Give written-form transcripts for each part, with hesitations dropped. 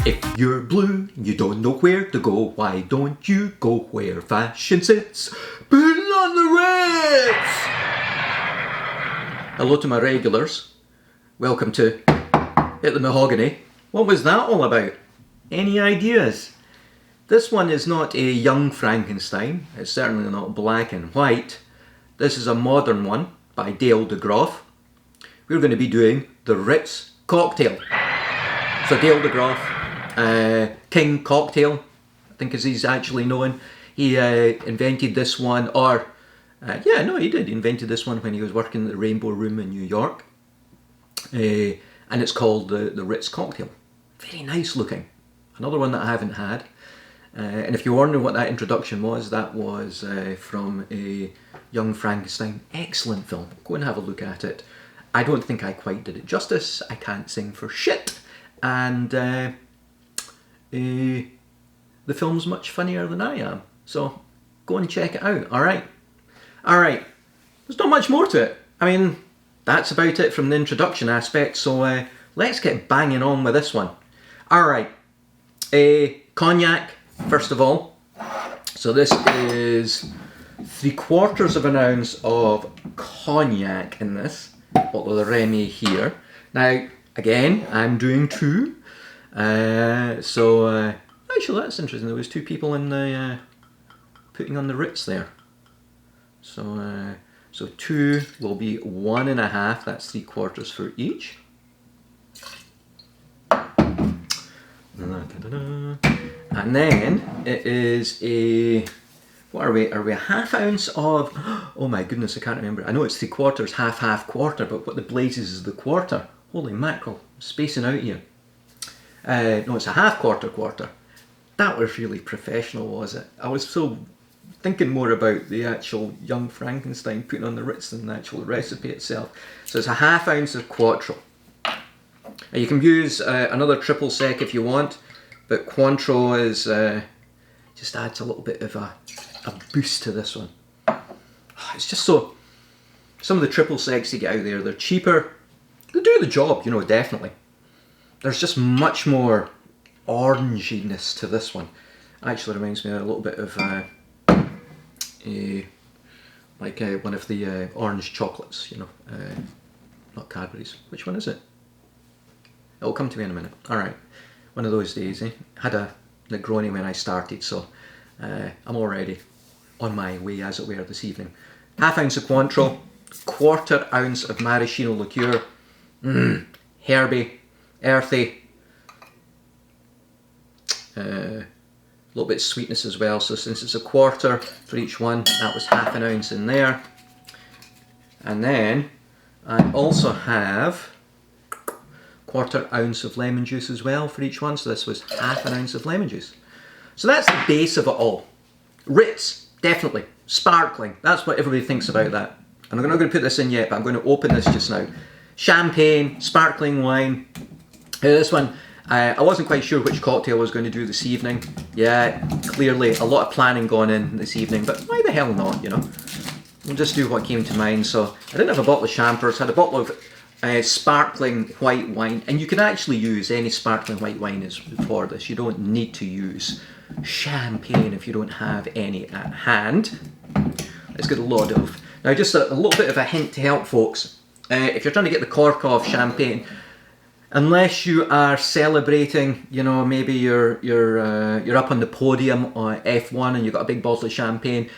If you're blue, you don't know where to go. Why don't you go where fashion sits? Put it on the Ritz! Hello to my regulars. Welcome to Hit the Mahogany. What was that all about? Any ideas? This one is not a Young Frankenstein. It's certainly not black and white. This is a modern one by Degroff. We're going to be doing the Ritz Cocktail. So Degroff, King Cocktail, I think as he's actually known. He invented this one, he did. He invented this one when he was working at the Rainbow Room in New York. And it's called the Ritz Cocktail. Very nice looking. Another one that I haven't had. And if you're wondering what that introduction was, that was from a Young Frankenstein. Excellent film. Go and have a look at it. I don't think I quite did it justice. I can't sing for shit. And the film's much funnier than I am. So go and check it out. Alright. There's not much more to it. I mean, that's about it from the introduction aspect. So let's get banging on with this one. Alright. Cognac, first of all. So this is 3/4 of an ounce of cognac in this. Bottle of the Remy here. Now, again, I'm doing two. Actually, that's interesting. There was two people in the putting on the Ritz there. So two will be 1.5. That's 3/4 for each. And then it is a, what are we? Are we a 1/2 ounce of? Oh my goodness, I can't remember. I know it's 3/4, half, quarter, but what the blazes is the quarter? Holy mackerel, I'm spacing out here. No, it's a 1/2 quarter. That was really professional, was it? I was so thinking more about the actual Young Frankenstein putting on the Ritz than the actual recipe itself. So it's a 1/2 ounce of Cointreau. Now you can use another triple sec if you want, but Cointreau is just adds a little bit of a boost to this one. It's just so. Some of the triple secs you get out there, they're cheaper. They do the job, definitely. There's just much more oranginess to this one. Actually reminds me a little bit of one of the orange chocolates, not Cadbury's. Which one is it? It'll come to me in a minute. Alright, one of those days, eh? Had a Negroni when I started, so I'm already on my way, as it were, this evening. 1/2 ounce of Cointreau, 1/4 ounce of Maraschino liqueur, herby, earthy, a little bit of sweetness as well. So since it's 1/4 for each one, that was 1/2 ounce in there. And then I also have 1/4 ounce of lemon juice as well for each one. So this was 1/2 ounce of lemon juice. So that's the base of it all. Ritz, definitely. Sparkling. That's what everybody thinks about that. And I'm not going to put this in yet, but I'm going to open this just now. Champagne, sparkling wine. This one, I wasn't quite sure which cocktail I was going to do this evening. Yeah, clearly a lot of planning gone in this evening, but why the hell not, We'll just do what came to mind. So I didn't have a bottle of champers, had a bottle of sparkling white wine, and you can actually use any sparkling white wine for this. You don't need to use champagne if you don't have any at hand. Let's get a lot of. Now, just a little bit of a hint to help folks. If you're trying to get the cork off champagne, unless you are celebrating, maybe you're up on the podium or F1 and you've got a big bottle of champagne,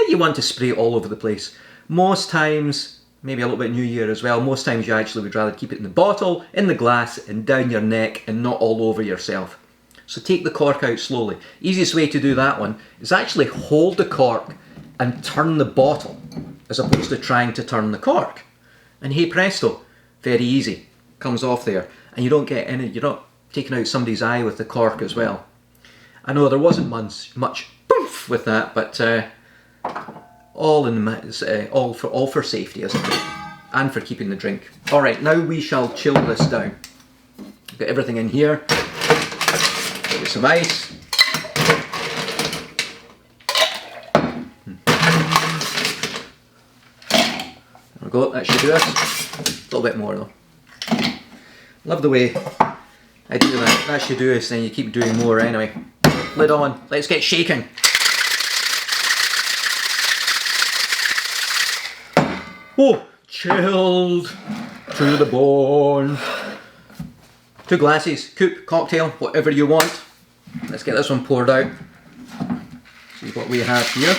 you want to spray it all over the place. Most times, maybe a little bit New Year as well, most times you actually would rather keep it in the bottle, in the glass, and down your neck, and not all over yourself. So take the cork out slowly. Easiest way to do that one is actually hold the cork and turn the bottle, as opposed to trying to turn the cork. And hey presto, very easy. Comes off there. And you don't get any, you're not taking out somebody's eye with the cork as well. I know there wasn't much poof with that, but all for safety, isn't it? And for keeping the drink. Alright, now we shall chill this down. Got everything in here. Give it some ice. There we go, that should do it. A little bit more though. Love the way I do that. That should do us, then you keep doing more anyway. Lid on, let's get shaking. Oh, chilled to the bone. 2 glasses, coupe, cocktail, whatever you want. Let's get this one poured out. See what we have here.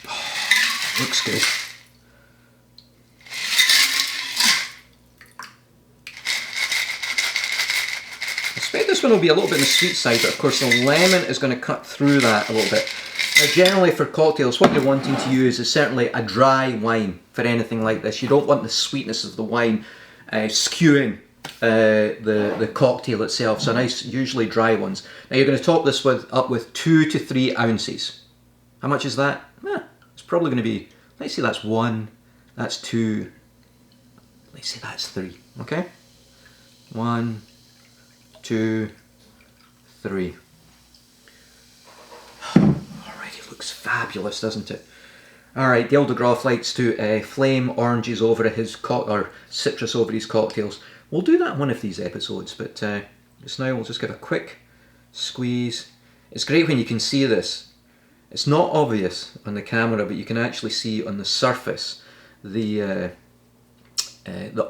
Oh, looks good. I suspect this one will be a little bit on the sweet side, but of course the lemon is going to cut through that a little bit. Now generally for cocktails, what you're wanting to use is certainly a dry wine for anything like this. You don't want the sweetness of the wine skewing the cocktail itself, so nice, usually dry ones. Now you're going to top this up with 2 to 3 ounces. How much is that? It's probably going to be, let's say that's 1, that's 2, let's say that's 3, okay? 1, 2, 3. Already looks fabulous, doesn't it? Alright, Dale Degroff likes to flame oranges over his or citrus over his cocktails. We'll do that in one of these episodes, but just now we'll just give a quick squeeze. It's great when you can see this. It's not obvious on the camera, but you can actually see on the surface the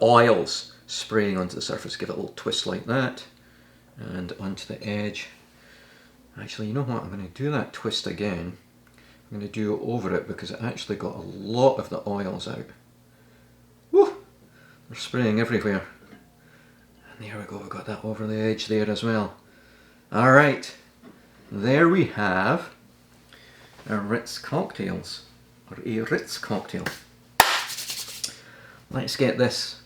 oils spraying onto the surface. Give it a little twist like that, and onto the edge. Actually, you know what? I'm going to do that twist again. I'm going to do it over it because it actually got a lot of the oils out. Woo! They're spraying everywhere. And there we go, we got that over the edge there as well. Alright, there we have our Ritz cocktails, or a Ritz cocktail. Let's get this.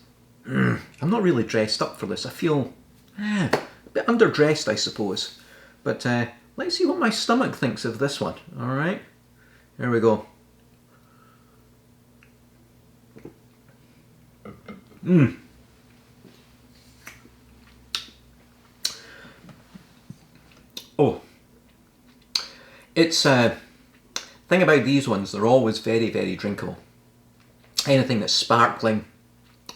I'm not really dressed up for this. I feel a bit underdressed, I suppose. But let's see what my stomach thinks of this one. Alright, here we go. Oh, it's thing about these ones, they're always very, very drinkable. Anything that's sparkling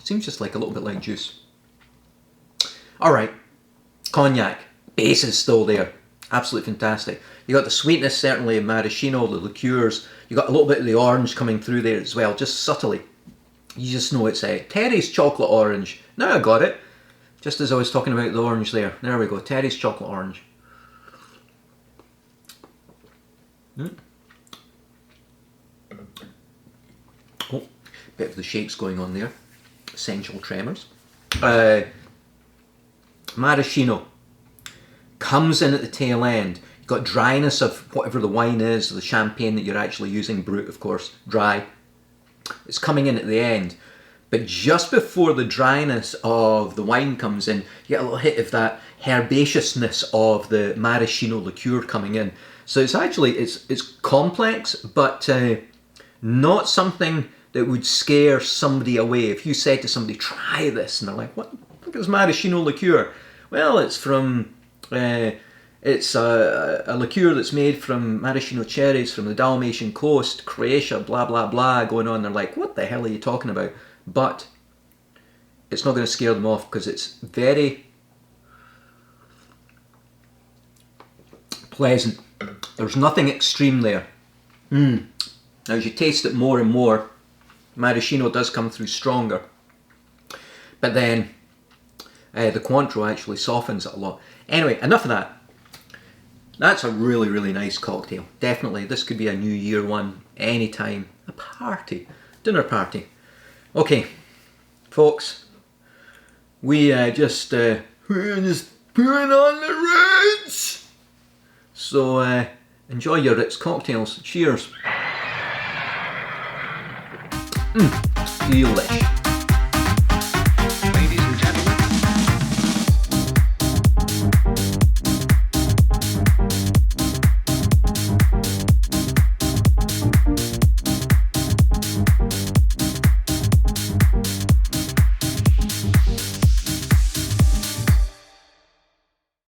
seems just like a little bit like juice. Alright, cognac, base is still there, absolutely fantastic. You got the sweetness certainly in maraschino, the liqueurs. You got a little bit of the orange coming through there as well, just subtly. You just know it's Terry's chocolate orange. Now I got it, just as I was talking about the orange there. There we go, Terry's chocolate orange. Oh, bit of the shakes going on there. Essential tremors. Maraschino comes in at the tail end. You've got dryness of whatever the wine is, the champagne that you're actually using, Brut of course, dry. It's coming in at the end. But just before the dryness of the wine comes in, you get a little hit of that herbaceousness of the maraschino liqueur coming in. So it's actually, it's complex, but not something that would scare somebody away. If you said to somebody, try this, and they're like, what is maraschino liqueur? Well, it's from, it's a liqueur that's made from maraschino cherries from the Dalmatian coast, Croatia, blah, blah, blah, going on. They're like, what the hell are you talking about? But it's not going to scare them off because it's very pleasant. There's nothing extreme there. Now as you taste it more and more, maraschino does come through stronger. But then the Cointreau actually softens it a lot. Anyway, enough of that. That's a really, really nice cocktail. Definitely, this could be a New Year one, anytime. A party, dinner party. Okay, folks, we're just putting on the Ritz. So enjoy your Ritz cocktails. Cheers. Delish.